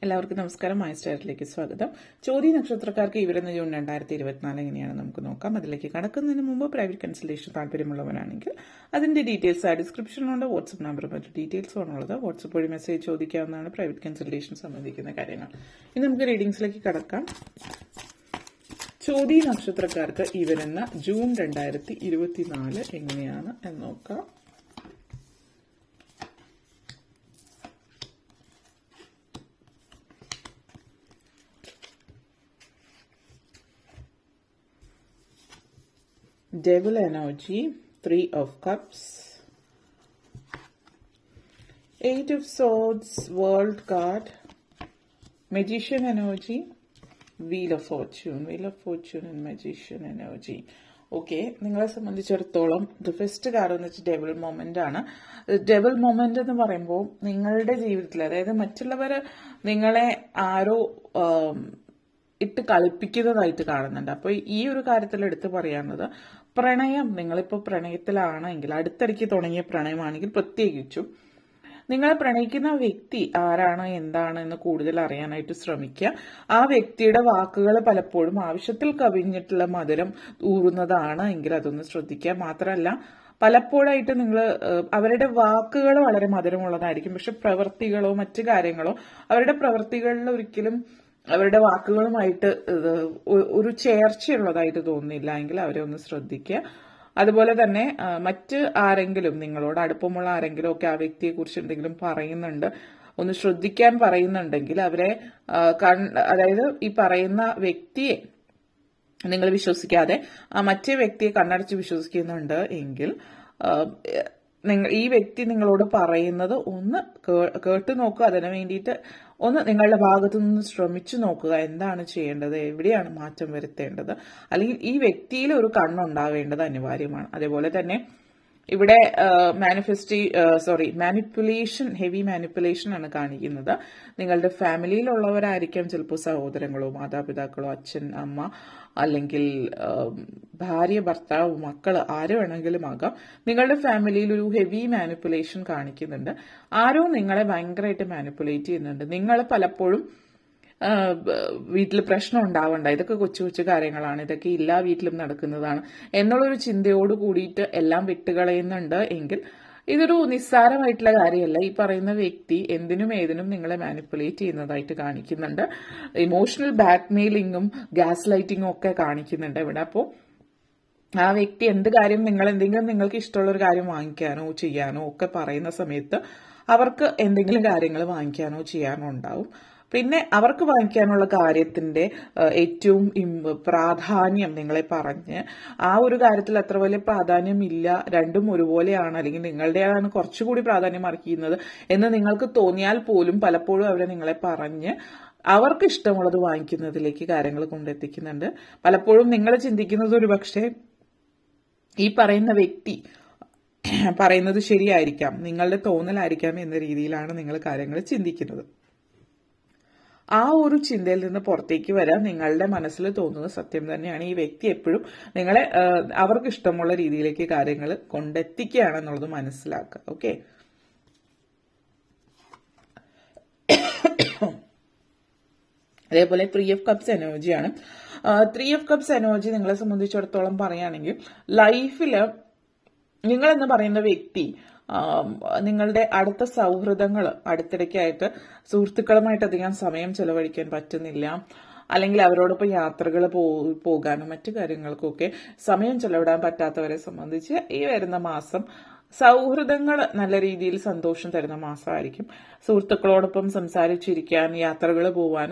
എല്ലാവർക്കും നമസ്കാരം. മൈ സ്റ്റാറിലേക്ക് സ്വാഗതം. ചോതി നക്ഷത്രക്കാർക്ക് ഇവരെന്ന ജൂൺ 2024 എങ്ങനെയാണ് നമുക്ക് നോക്കാം. അതിലേക്ക് കടക്കുന്നതിന് മുമ്പ് പ്രൈവറ്റ് കൺസൾട്ടേഷൻ താല്പര്യമുള്ളവരാണെങ്കിൽ അതിന്റെ ഡീറ്റെയിൽസ് ആ ഡിസ്ക്രിപ്ഷനിലുണ്ട്. വാട്സ്ആപ്പ് നമ്പറും മറ്റു ഡീറ്റെയിൽസും ആണുള്ളത്. വാട്സ്ആപ്പ് വഴി മെസ്സേജ് ചോദിക്കാവുന്നതാണ് പ്രൈവറ്റ് കൺസൾട്ടേഷൻ സംബന്ധിക്കുന്ന കാര്യങ്ങൾ. ഇനി നമുക്ക് റീഡിംഗ്സിലേക്ക് കടക്കാം. ചോതി നക്ഷത്രക്കാർക്ക് ഇവരെന്ന ജൂൺ 2024 എങ്ങനെയാണ് എന്ന് നോക്കാം. Devil energy, 3 of cups, 8 of swords, world card, magician energy, wheel of fortune and magician energy. Okay, നിങ്ങളെ സംബന്ധിച്ചിടത്തോളം ദ ഫസ്റ്റ് കാർഡ് എന്ന് വെച്ചാൽ ഡെവിൾ മൊമെന്റ് ആണ്. ഡെവിൾ മൊമെന്റ് എന്ന് പറയുമ്പോൾ നിങ്ങളുടെ ജീവിതത്തിൽ, അതായത് മറ്റുള്ളവർ നിങ്ങളെ ആരോ ഇട്ട് കളിപ്പിക്കുന്നതായിട്ട് കാണുന്നുണ്ട്. അപ്പോൾ ഈ ഒരു കാര്യത്തിൽ എടുത്ത് പറയാനുള്ളത്, പ്രണയം, നിങ്ങളിപ്പോൾ പ്രണയത്തിലാണെങ്കിൽ, അടുത്തിടയ്ക്ക് തുടങ്ങിയ പ്രണയമാണെങ്കിൽ പ്രത്യേകിച്ചും നിങ്ങളെ പ്രണയിക്കുന്ന വ്യക്തി ആരാണ് എന്താണ് എന്ന് കൂടുതൽ അറിയാനായിട്ട് ശ്രമിക്കുക. ആ വ്യക്തിയുടെ വാക്കുകൾ പലപ്പോഴും ആവശ്യത്തിൽ കവിഞ്ഞിട്ടുള്ള മധുരം ഊറുന്നതാണ് എങ്കിൽ അതൊന്ന് ശ്രദ്ധിക്കുക. മാത്രമല്ല, പലപ്പോഴായിട്ട് നിങ്ങൾ അവരുടെ വാക്കുകൾ വളരെ മധുരമുള്ളതായിരിക്കും, പക്ഷെ പ്രവൃത്തികളോ മറ്റു കാര്യങ്ങളോ അവരുടെ പ്രവൃത്തികളിൽ ഒരിക്കലും അവരുടെ വാക്കുകളുമായിട്ട് ഒരു ചേർച്ചയുള്ളതായിട്ട് തോന്നുന്നില്ല എങ്കിൽ അവരെ ഒന്ന് ശ്രദ്ധിക്കുക. അതുപോലെ തന്നെ മറ്റ് ആരെങ്കിലും, നിങ്ങളോട് അടുപ്പമുള്ള ആരെങ്കിലും ഒക്കെ ആ വ്യക്തിയെ കുറിച്ച് എന്തെങ്കിലും പറയുന്നുണ്ട്, ഒന്ന് ശ്രദ്ധിക്കാൻ പറയുന്നുണ്ടെങ്കിൽ അവരെ അതായത് ഈ പറയുന്ന വ്യക്തിയെ നിങ്ങൾ വിശ്വസിക്കാതെ ആ മറ്റേ വ്യക്തിയെ കണ്ണടച്ച് വിശ്വസിക്കുന്നുണ്ട് എങ്കിൽ ഈ വ്യക്തി നിങ്ങളോട് പറയുന്നത് ഒന്ന് കേട്ടു നോക്കുക. അതിനു വേണ്ടിയിട്ട് ഒന്ന് നിങ്ങളുടെ ഭാഗത്തു നിന്ന് ശ്രമിച്ചു നോക്കുക. എന്താണ് ചെയ്യേണ്ടത്, എവിടെയാണ് മാറ്റം വരുത്തേണ്ടത്, അല്ലെങ്കിൽ ഈ വ്യക്തിയിൽ ഒരു കണ്ണുണ്ടാവേണ്ടത് അനിവാര്യമാണ്. അതേപോലെ തന്നെ ഇവിടെ മാനിപ്പുലേഷൻ, ഹെവി മാനിപ്പുലേഷൻ ആണ് കാണിക്കുന്നത്. നിങ്ങളുടെ ഫാമിലിയിലുള്ളവരായിരിക്കാം, ചിലപ്പോൾ സഹോദരങ്ങളോ മാതാപിതാക്കളോ അച്ഛൻ അമ്മ അല്ലെങ്കിൽ ഭാര്യ ഭർത്താവ് മക്കള് ആര് വേണമെങ്കിലും ആകാം. നിങ്ങളുടെ ഫാമിലിയിൽ ഒരു ഹെവി മാനിപ്പുലേഷൻ കാണിക്കുന്നുണ്ട്. ആരോ നിങ്ങളെ ഭയങ്കരമായിട്ട് മാനിപ്പുലേറ്റ് ചെയ്യുന്നുണ്ട്. നിങ്ങൾ പലപ്പോഴും വീട്ടിൽ പ്രശ്നം ഉണ്ടാവണ്ട, ഇതൊക്കെ കൊച്ചു കൊച്ചു കാര്യങ്ങളാണ്, ഇതൊക്കെ എല്ലാ വീട്ടിലും നടക്കുന്നതാണ് എന്നുള്ളൊരു ചിന്തയോട് കൂടിയിട്ട് എല്ലാം വിട്ടുകളയുന്നുണ്ട് എങ്കിൽ ഇതൊരു നിസ്സാരമായിട്ടുള്ള കാര്യമല്ല. ഈ പറയുന്ന വ്യക്തി എന്തിനും ഏതിനും നിങ്ങളെ മാനിപ്പുലേറ്റ് ചെയ്യുന്നതായിട്ട് കാണിക്കുന്നുണ്ട്. ഇമോഷണൽ ബ്ലാക്ക്മെയിലിങ്ങും ഗ്യാസ് ലൈറ്റിങ്ങും ഒക്കെ കാണിക്കുന്നുണ്ട് ഇവിടെ. അപ്പോൾ ആ വ്യക്തി എന്ത് കാര്യം നിങ്ങൾക്ക് ഇഷ്ടമുള്ള ഒരു കാര്യം വാങ്ങിക്കാനോ ചെയ്യാനോ ഒക്കെ പറയുന്ന സമയത്ത് അവർക്ക് എന്തെങ്കിലും കാര്യങ്ങൾ വാങ്ങിക്കാനോ ചെയ്യാനോ ഉണ്ടാവും. പിന്നെ അവർക്ക് വാങ്ങിക്കാനുള്ള കാര്യത്തിന്റെ ഏറ്റവും പ്രാധാന്യം നിങ്ങളെ പറഞ്ഞ് ആ ഒരു കാര്യത്തിൽ അത്ര വലിയ പ്രാധാന്യം ഇല്ല, രണ്ടും ഒരുപോലെയാണ്, അല്ലെങ്കിൽ നിങ്ങളുടെയാണ് കുറച്ചുകൂടി പ്രാധാന്യം അർഹിക്കുന്നത് എന്ന് നിങ്ങൾക്ക് തോന്നിയാൽ പോലും പലപ്പോഴും അവരെ നിങ്ങളെ പറഞ്ഞ് അവർക്ക് ഇഷ്ടമുള്ളത് വാങ്ങിക്കുന്നതിലേക്ക് കാര്യങ്ങൾ കൊണ്ടെത്തിക്കുന്നുണ്ട്. പലപ്പോഴും നിങ്ങൾ ചിന്തിക്കുന്നത് ഒരു പക്ഷേ ഈ പറയുന്ന വ്യക്തി പറയുന്നത് ശരിയായിരിക്കാം, നിങ്ങളുടെ തോന്നലായിരിക്കാം എന്ന രീതിയിലാണ് നിങ്ങൾ കാര്യങ്ങൾ ചിന്തിക്കുന്നത്. ആ ഒരു ചിന്തയിൽ നിന്ന് പുറത്തേക്ക് വരാൻ നിങ്ങളുടെ മനസ്സിൽ തോന്നുന്നത് സത്യം തന്നെയാണ്. ഈ വ്യക്തി എപ്പോഴും നിങ്ങളെ അവർക്ക് ഇഷ്ടമുള്ള രീതിയിലേക്ക് കാര്യങ്ങൾ കൊണ്ടെത്തിക്കുകയാണെന്നുള്ളത് മനസ്സിലാക്കുക. ഓക്കെ, അതേപോലെ 3 of cups എനർജിയാണ്. 3 of cups എനർജി നിങ്ങളെ സംബന്ധിച്ചിടത്തോളം പറയുകയാണെങ്കിൽ ലൈഫില് നിങ്ങളെന്ന് പറയുന്ന വ്യക്തി നിങ്ങളുടെ അടുത്ത സൗഹൃദങ്ങൾ, അടുത്തിടയ്ക്കായിട്ട് സുഹൃത്തുക്കളുമായിട്ട് അധികം സമയം ചെലവഴിക്കാൻ പറ്റുന്നില്ല, അല്ലെങ്കിൽ അവരോടൊപ്പം യാത്രകൾ പോകാനും മറ്റു കാര്യങ്ങൾക്കൊക്കെ സമയം ചെലവിടാൻ പറ്റാത്തവരെ സംബന്ധിച്ച് ഈ വരുന്ന മാസം സൗഹൃദങ്ങൾ നല്ല രീതിയിൽ സന്തോഷം തരുന്ന മാസമായിരിക്കും. സുഹൃത്തുക്കളോടൊപ്പം സംസാരിച്ചിരിക്കാൻ, യാത്രകൾ പോവാൻ,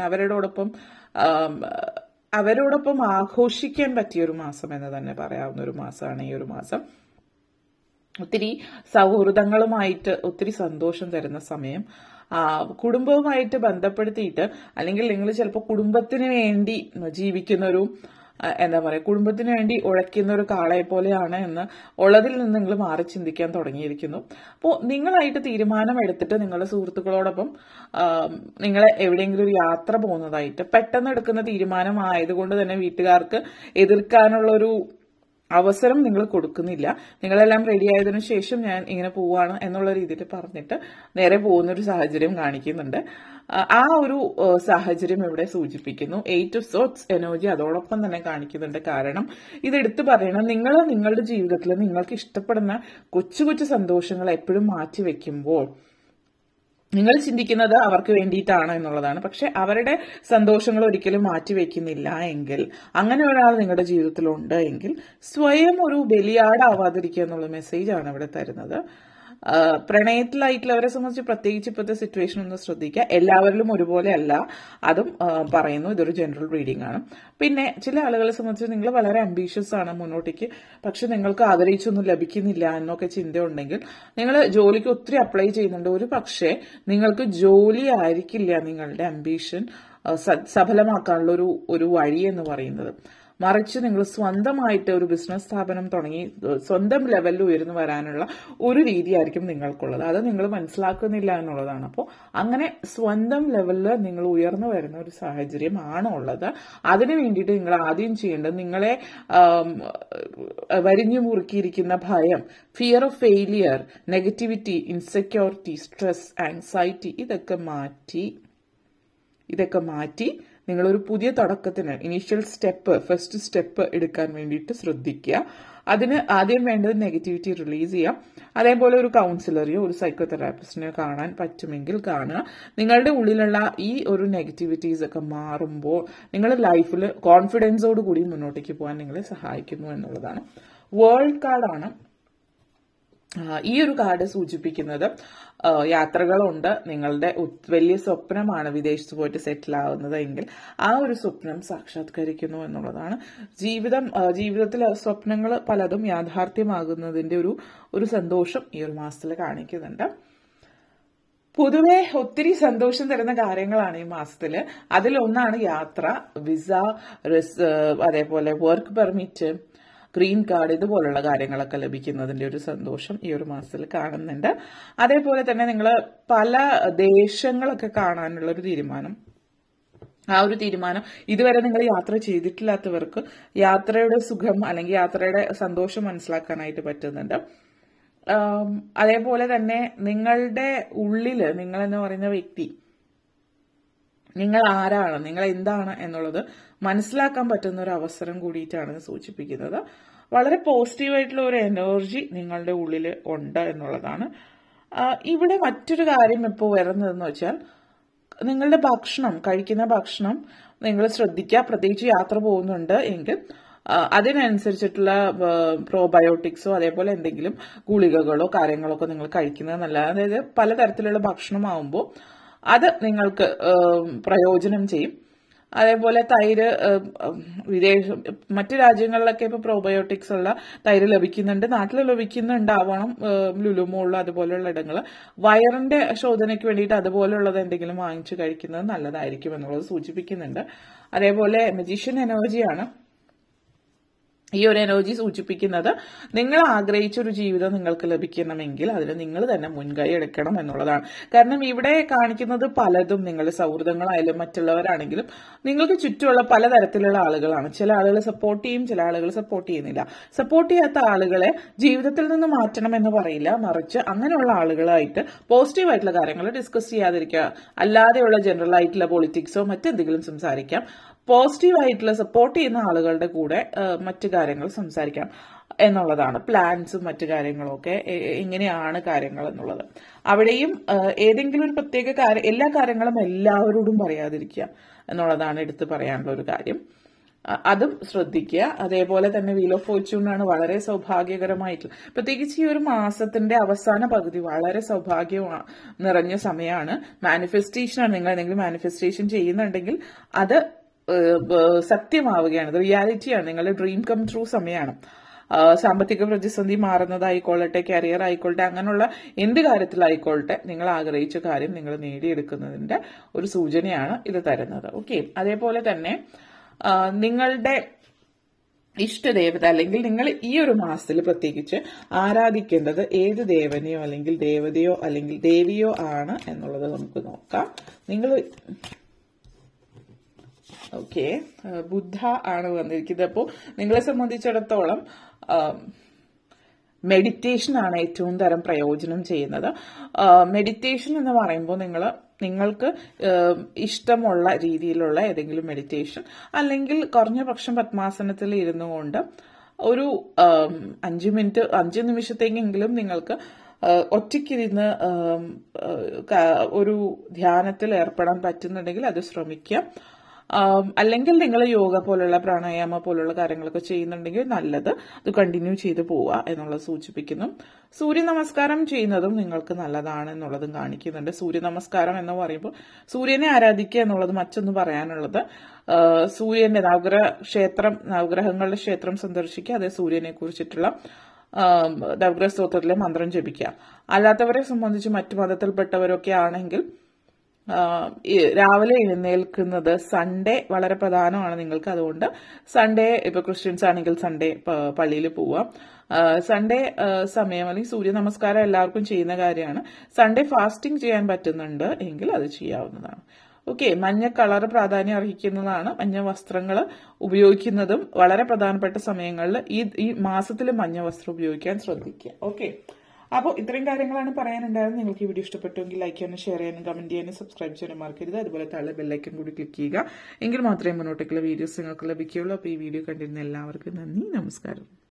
അവരോടൊപ്പം ആഘോഷിക്കാൻ പറ്റിയൊരു മാസം എന്ന് തന്നെ പറയാവുന്ന ഒരു മാസമാണ് ഈ ഒരു മാസം. ഒത്തിരി സൗഹൃദങ്ങളുമായിട്ട് ഒത്തിരി സന്തോഷം തരുന്ന സമയം. കുടുംബവുമായിട്ട് ബന്ധപ്പെടുത്തിയിട്ട്, അല്ലെങ്കിൽ നിങ്ങൾ ചിലപ്പോൾ കുടുംബത്തിന് വേണ്ടി ജീവിക്കുന്നൊരു കുടുംബത്തിന് വേണ്ടി ഉഴയ്ക്കുന്ന ഒരു കാളയെ പോലെയാണ് എന്ന് ഉള്ളതിൽ നിന്ന് നിങ്ങൾ മാറി ചിന്തിക്കാൻ തുടങ്ങിയിരിക്കുന്നു. അപ്പോൾ നിങ്ങളായിട്ട് തീരുമാനം എടുത്തിട്ട് നിങ്ങളുടെ സുഹൃത്തുക്കളോടൊപ്പം നിങ്ങളെ എവിടെയെങ്കിലും ഒരു യാത്ര പോകുന്നതായിട്ട് പെട്ടെന്ന് എടുക്കുന്ന തീരുമാനമായതുകൊണ്ട് തന്നെ വീട്ടുകാർക്ക് എതിർക്കാനുള്ളൊരു അവസരം നിങ്ങൾ കൊടുക്കുന്നില്ല. നിങ്ങളെല്ലാം റെഡി ആയതിനു ശേഷം ഞാൻ ഇങ്ങനെ പോവാണ് എന്നുള്ള രീതിയിൽ പറഞ്ഞിട്ട് നേരെ പോകുന്നൊരു സാഹചര്യം കാണിക്കുന്നുണ്ട്. ആ ഒരു സാഹചര്യം ഇവിടെ സൂചിപ്പിക്കുന്നു. 8 ഓഫ് സോർട്സ് എനർജി അതോടൊപ്പം തന്നെ കാണിക്കുന്നുണ്ട്. കാരണം ഇതെടുത്ത് പറയണം, നിങ്ങൾ നിങ്ങളുടെ ജീവിതത്തിൽ നിങ്ങൾക്ക് ഇഷ്ടപ്പെടുന്ന കൊച്ചു കൊച്ചു സന്തോഷങ്ങൾ എപ്പോഴും മാറ്റി വെക്കുമ്പോൾ നിങ്ങൾ ചിന്തിക്കുന്നത് അവർക്ക് വേണ്ടിയിട്ടാണ് എന്നുള്ളതാണ്. പക്ഷെ അവരുടെ സന്തോഷങ്ങൾ ഒരിക്കലും മാറ്റിവെക്കുന്നില്ല എങ്കിൽ, അങ്ങനെ ഒരാൾ നിങ്ങളുടെ ജീവിതത്തിലുണ്ട് എങ്കിൽ സ്വയം ഒരു ബലിയാടാവാതിരിക്കുക എന്നുള്ള മെസ്സേജാണ് ഇവിടെ തരുന്നത്. പ്രണയത്തിലായിട്ടുള്ളവരെ സംബന്ധിച്ച് പ്രത്യേകിച്ച് ഇപ്പോഴത്തെ സിറ്റുവേഷൻ ഒന്ന് ശ്രദ്ധിക്കുക. എല്ലാവരിലും ഒരുപോലെ അല്ല, അതും പറയുന്നു. ഇതൊരു ജനറൽ റീഡിംഗ് ആണ്. പിന്നെ ചില ആളുകളെ സംബന്ധിച്ച് നിങ്ങൾ വളരെ അംബീഷ്യസ് ആണ് മുന്നോട്ടേക്ക്, പക്ഷെ നിങ്ങൾക്ക് ആഗ്രഹിച്ചൊന്നും ലഭിക്കുന്നില്ല എന്നൊക്കെ ചിന്ത ഉണ്ടെങ്കിൽ നിങ്ങൾ ജോലിക്ക് ഒത്തിരി അപ്ലൈ ചെയ്യുന്നുണ്ട്. ഒരു പക്ഷേ നിങ്ങൾക്ക് ജോലി ആയിരിക്കില്ല നിങ്ങളുടെ അംബീഷൻ സഫലമാക്കാനുള്ള ഒരു വഴി എന്ന് പറയുന്നത്. മറിച്ച് നിങ്ങൾ സ്വന്തമായിട്ട് ഒരു ബിസിനസ് സ്ഥാപനം തുടങ്ങി സ്വന്തം ലെവലിൽ ഉയർന്നു വരാനുള്ള ഒരു രീതിയായിരിക്കും നിങ്ങൾക്കുള്ളത്. അത് നിങ്ങൾ മനസ്സിലാക്കുന്നില്ല എന്നുള്ളതാണ്. അപ്പോൾ അങ്ങനെ സ്വന്തം ലെവലിൽ നിങ്ങൾ ഉയർന്നു വരുന്ന ഒരു സാഹചര്യമാണ് ഉള്ളത്. അതിനു വേണ്ടിയിട്ട് നിങ്ങൾ ആദ്യം ചെയ്യേണ്ടത് നിങ്ങളെ വരിഞ്ഞു മുറുക്കിയിരിക്കുന്ന ഭയം, fear of failure, negativity, insecurity, stress, anxiety ഇതൊക്കെ മാറ്റി നിങ്ങളൊരു പുതിയ തുടക്കത്തിന് ഇനീഷ്യൽ സ്റ്റെപ്പ്, ഫസ്റ്റ് സ്റ്റെപ്പ് എടുക്കാൻ വേണ്ടിയിട്ട് ശ്രദ്ധിക്കുക. അതിന് ആദ്യം വേണ്ടത് നെഗറ്റിവിറ്റി റിലീസ് ചെയ്യാം. അതേപോലെ ഒരു കൗൺസിലറെയോ ഒരു സൈക്കോതെറാപ്പിസ്റ്റിനെയോ കാണാൻ പറ്റുമെങ്കിൽ കാണുക. നിങ്ങളുടെ ഉള്ളിലുള്ള ഈ ഒരു നെഗറ്റിവിറ്റീസ് ഒക്കെ മാറുമ്പോൾ നിങ്ങളുടെ ലൈഫിൽ കോൺഫിഡൻസോട് കൂടി മുന്നോട്ടേക്ക് പോകാൻ നിങ്ങളെ സഹായിക്കുന്നു എന്നുള്ളതാണ്. വേൾഡ് കാർഡാണ് ഈ ഒരു കാർഡ് സൂചിപ്പിക്കുന്നത്. യാത്രകളുണ്ട്, നിങ്ങളുടെ വലിയ സ്വപ്നമാണ് വിദേശത്ത് പോയിട്ട് സെറ്റിൽ ആവുന്നത് എങ്കിൽ ആ ഒരു സ്വപ്നം സാക്ഷാത്കരിക്കുന്നു എന്നുള്ളതാണ്. ജീവിതത്തിലെ സ്വപ്നങ്ങൾ പലതും യാഥാർത്ഥ്യമാകുന്നതിന്റെ ഒരു സന്തോഷം ഈ ഒരു മാസത്തിൽ കാണിക്കുന്നുണ്ട്. പൊതുവെ ഒത്തിരി സന്തോഷം തരുന്ന കാര്യങ്ങളാണ് ഈ മാസത്തില്. അതിലൊന്നാണ് യാത്ര, വിസ, അതേപോലെ വർക്ക് പെർമിറ്റ്, ഗ്രീൻ കാർഡ്, ഇതുപോലുള്ള കാര്യങ്ങളൊക്കെ ലഭിക്കുന്നതിന്റെ ഒരു സന്തോഷം ഈ ഒരു മാസത്തിൽ കാണുന്നുണ്ട്. അതേപോലെ തന്നെ നിങ്ങൾ പല ദേശങ്ങളൊക്കെ കാണാനുള്ള ഒരു തീരുമാനം, ആ ഒരു തീരുമാനം ഇതുവരെ നിങ്ങൾ യാത്ര ചെയ്തിട്ടില്ലാത്തവർക്ക് യാത്രയുടെ സുഖം അല്ലെങ്കിൽ യാത്രയുടെ സന്തോഷം മനസ്സിലാക്കാനായിട്ട് പറ്റുന്നുണ്ട്. അതേപോലെ തന്നെ നിങ്ങളുടെ ഉള്ളില് നിങ്ങൾ എന്ന് പറയുന്ന വ്യക്തി, നിങ്ങൾ ആരാണ്, നിങ്ങൾ എന്താണ് എന്നുള്ളത് മനസ്സിലാക്കാൻ പറ്റുന്ന ഒരു അവസരം കൂടിയിട്ടാണ് സൂചിപ്പിക്കുന്നത്. വളരെ പോസിറ്റീവായിട്ടുള്ള ഒരു എനർജി നിങ്ങളുടെ ഉള്ളിൽ ഉണ്ട് എന്നുള്ളതാണ്. ഇവിടെ മറ്റൊരു കാര്യം ഇപ്പോൾ വരുന്നതെന്ന് വെച്ചാൽ നിങ്ങളുടെ കഴിക്കുന്ന ഭക്ഷണം നിങ്ങൾ ശ്രദ്ധിക്കുക. പ്രത്യേകിച്ച് യാത്ര പോകുന്നുണ്ട് എങ്കിൽ അതിനനുസരിച്ചിട്ടുള്ള പ്രോബയോട്ടിക്സോ അതേപോലെ എന്തെങ്കിലും ഗുളികകളോ കാര്യങ്ങളോ ഒക്കെ നിങ്ങൾ കഴിക്കുന്നത് നല്ലതാണ്. അതായത് പലതരത്തിലുള്ള ഭക്ഷണമാവുമ്പോൾ അത് നിങ്ങൾക്ക് പ്രയോജനം ചെയ്യും. അതേപോലെ തൈര്, മറ്റു രാജ്യങ്ങളിലൊക്കെ ഇപ്പോൾ പ്രോബയോട്ടിക്സ് ഉള്ള തൈര് ലഭിക്കുന്നുണ്ട്, നാട്ടിൽ ലഭിക്കുന്നുണ്ടാവണം, ലുലുമോളിൽ അതുപോലെയുള്ള ഇടങ്ങൾ. വയറിന്റെ ശോധനയ്ക്ക് വേണ്ടിയിട്ട് അതുപോലെയുള്ളത് എന്തെങ്കിലും വാങ്ങിച്ചു കഴിക്കുന്നത് നല്ലതായിരിക്കും എന്നുള്ളത് സൂചിപ്പിക്കുന്നുണ്ട്. അതേപോലെ മജീഷ്യൻ എനർജിയാണ് ഈ ഒരു എനർജി സൂചിപ്പിക്കുന്നത്. നിങ്ങൾ ആഗ്രഹിച്ച ഒരു ജീവിതം നിങ്ങൾക്ക് ലഭിക്കണമെങ്കിൽ അതിന് നിങ്ങൾ തന്നെ മുൻകൈ എടുക്കണം എന്നുള്ളതാണ്. കാരണം ഇവിടെ കാണിക്കുന്നത് പലതും നിങ്ങളുടെ സൗഹൃദങ്ങളായാലും മറ്റുള്ളവരാണെങ്കിലും നിങ്ങൾക്ക് ചുറ്റുമുള്ള പലതരത്തിലുള്ള ആളുകളാണ്. ചില ആളുകൾ സപ്പോർട്ട് ചെയ്യും, ചില ആളുകൾ സപ്പോർട്ട് ചെയ്യുന്നില്ല. സപ്പോർട്ട് ചെയ്യാത്ത ആളുകളെ ജീവിതത്തിൽ നിന്ന് മാറ്റണം എന്ന് പറയില്ല, മറിച്ച് അങ്ങനെയുള്ള ആളുകളായിട്ട് പോസിറ്റീവായിട്ടുള്ള കാര്യങ്ങൾ ഡിസ്കസ് ചെയ്യാതിരിക്കുക. അല്ലാതെയുള്ള ജനറൽ ആയിട്ടുള്ള പൊളിറ്റിക്സോ മറ്റെന്തെങ്കിലും സംസാരിക്കാം. പോസിറ്റീവായിട്ടുള്ള സപ്പോർട്ട് ചെയ്യുന്ന ആളുകളുടെ കൂടെ മറ്റു കാര്യങ്ങൾ സംസാരിക്കാം എന്നുള്ളതാണ്. പ്ലാൻസും മറ്റു കാര്യങ്ങളും ഒക്കെ എങ്ങനെയാണ് കാര്യങ്ങൾ എന്നുള്ളത്. അവിടെയും ഏതെങ്കിലും ഒരു പ്രത്യേക കാര്യം, എല്ലാ കാര്യങ്ങളും എല്ലാവരോടും പറയാതിരിക്കുക എന്നുള്ളതാണ് എടുത്തു പറയാനുള്ള ഒരു കാര്യം. അതും ശ്രദ്ധിക്കുക. അതേപോലെ തന്നെ വീൽ ഓഫ് ഫോർച്യൂണാണ് വളരെ സൗഭാഗ്യകരമായിട്ടുള്ള, പ്രത്യേകിച്ച് ഈ ഒരു മാസത്തിന്റെ അവസാന പകുതി വളരെ സൗഭാഗ്യം നിറഞ്ഞ സമയമാണ്. മാനിഫെസ്റ്റേഷനാണ്. നിങ്ങൾ എന്തെങ്കിലും മാനിഫെസ്റ്റേഷൻ ചെയ്യുന്നുണ്ടെങ്കിൽ അത് സത്യമാവുകയാണ്, റിയാലിറ്റിയാണ്. നിങ്ങളുടെ ഡ്രീം കം ട്രൂ സമയമാണ്. സാമ്പത്തിക പ്രതിസന്ധി മാറുന്നതായിക്കൊള്ളട്ടെ, കരിയർ ആയിക്കൊള്ളട്ടെ, അങ്ങനെയുള്ള എന്ത് കാര്യത്തിലായിക്കൊള്ളട്ടെ നിങ്ങൾ ആഗ്രഹിച്ച കാര്യം നിങ്ങൾ നേടിയെടുക്കുന്നതിന്റെ ഒരു സൂചനയാണ് ഇത് തരുന്നത്. ഓക്കെ. അതേപോലെ തന്നെ നിങ്ങളുടെ ഇഷ്ടദേവത അല്ലെങ്കിൽ നിങ്ങൾ ഈ ഒരു മാസത്തിൽ പ്രത്യേകിച്ച് ആരാധിക്കേണ്ടത് ഏത് ദേവനെയോ അല്ലെങ്കിൽ ദേവതയോ അല്ലെങ്കിൽ ദേവിയോ ആണ് എന്നുള്ളത് നമുക്ക് നോക്കാം. നിങ്ങൾ ബുദ്ധ ആണ് വന്നിരിക്കുന്നത്. അപ്പോൾ നിങ്ങളെ സംബന്ധിച്ചിടത്തോളം മെഡിറ്റേഷൻ ആണ് ഏറ്റവും തരം പ്രയോജനം ചെയ്യുന്നത്. മെഡിറ്റേഷൻ എന്ന് പറയുമ്പോൾ നിങ്ങൾക്ക് ഇഷ്ടമുള്ള രീതിയിലുള്ള ഏതെങ്കിലും മെഡിറ്റേഷൻ, അല്ലെങ്കിൽ കുറഞ്ഞ പക്ഷം പത്മാസനത്തിൽ ഇരുന്നു കൊണ്ട് ഒരു 5 നിമിഷത്തേക്കെങ്കിലും നിങ്ങൾക്ക് ഒറ്റയ്ക്കിരുന്ന് ഒരു ധ്യാനത്തിൽ ഏർപ്പെടാൻ പറ്റുന്നുണ്ടെങ്കിൽ അത് ശ്രമിക്കുക. അല്ലെങ്കിൽ നിങ്ങൾ യോഗ പോലുള്ള പ്രാണായാമ പോലുള്ള കാര്യങ്ങളൊക്കെ ചെയ്യുന്നുണ്ടെങ്കിൽ നല്ലത്, അത് കണ്ടിന്യൂ ചെയ്ത് പോവുക എന്നുള്ളത് സൂചിപ്പിക്കുന്നു. സൂര്യ നമസ്കാരം ചെയ്യുന്നതും നിങ്ങൾക്ക് നല്ലതാണ് എന്നുള്ളതും കാണിക്കുന്നുണ്ട്. സൂര്യ നമസ്കാരം എന്ന് പറയുമ്പോൾ സൂര്യനെ ആരാധിക്കുക എന്നുള്ളത് മറ്റൊന്ന് പറയാനുള്ളത്, സൂര്യന്റെ നവഗ്രഹങ്ങളുടെ ക്ഷേത്രം സന്ദർശിക്കുക, അതേ സൂര്യനെ കുറിച്ചിട്ടുള്ള നവഗ്രഹ സ്തോത്രത്തിലെ മന്ത്രം ജപിക്കുക. അല്ലാത്തവരെ സംബന്ധിച്ച് മറ്റു മതത്തിൽപ്പെട്ടവരൊക്കെ ആണെങ്കിൽ രാവിലെ എഴുന്നേൽക്കുന്നത് സൺഡേ വളരെ പ്രധാനമാണ് നിങ്ങൾക്ക്. അതുകൊണ്ട് സൺഡേ, ഇപ്പൊ ക്രിസ്ത്യൻസ് ആണെങ്കിൽ സൺഡേ പള്ളിയിൽ പോവുക. സൺഡേ സമയം അല്ലെങ്കിൽ സൂര്യ നമസ്കാരം എല്ലാവർക്കും ചെയ്യുന്ന കാര്യമാണ്. സൺഡേ ഫാസ്റ്റിംഗ് ചെയ്യാൻ പറ്റുന്നുണ്ട് എങ്കിൽ അത് ചെയ്യാവുന്നതാണ്. ഓക്കെ, മഞ്ഞ കളർ പ്രാധാന്യം അർഹിക്കുന്നതാണ്. മഞ്ഞ വസ്ത്രങ്ങൾ ഉപയോഗിക്കുന്നതും വളരെ പ്രധാനപ്പെട്ട സമയങ്ങളിൽ ഈ മാസത്തിൽ മഞ്ഞ വസ്ത്രം ഉപയോഗിക്കാൻ ശ്രദ്ധിക്കുക. ഓക്കെ, അപ്പോൾ ഇത്രയും കാര്യങ്ങളാണ് പറയാനുണ്ടായിരുന്നത്. നിങ്ങൾക്ക് ഈ വീഡിയോ ഇഷ്ടപ്പെട്ടുവെങ്കിൽ ലൈക്ക് ചെയ്യാനും ഷെയർ ചെയ്യാനും കമന്റ് ചെയ്യാനും സബ്സ്ക്രൈബ് ചെയ്യാനും മറക്കരുത്. അതുപോലെ താഴെ ബെല്ലൈക്കൻ കൂടി ക്ലിക്ക് ചെയ്യുക. എങ്കിൽ മാത്രമേ മുന്നോട്ടേക്കുള്ള വീഡിയോസ് നിങ്ങൾക്ക് ലഭിക്കുകയുള്ളൂ. അപ്പോൾ ഈ വീഡിയോ കണ്ടിരുന്ന എല്ലാവർക്കും നന്ദി, നമസ്കാരം.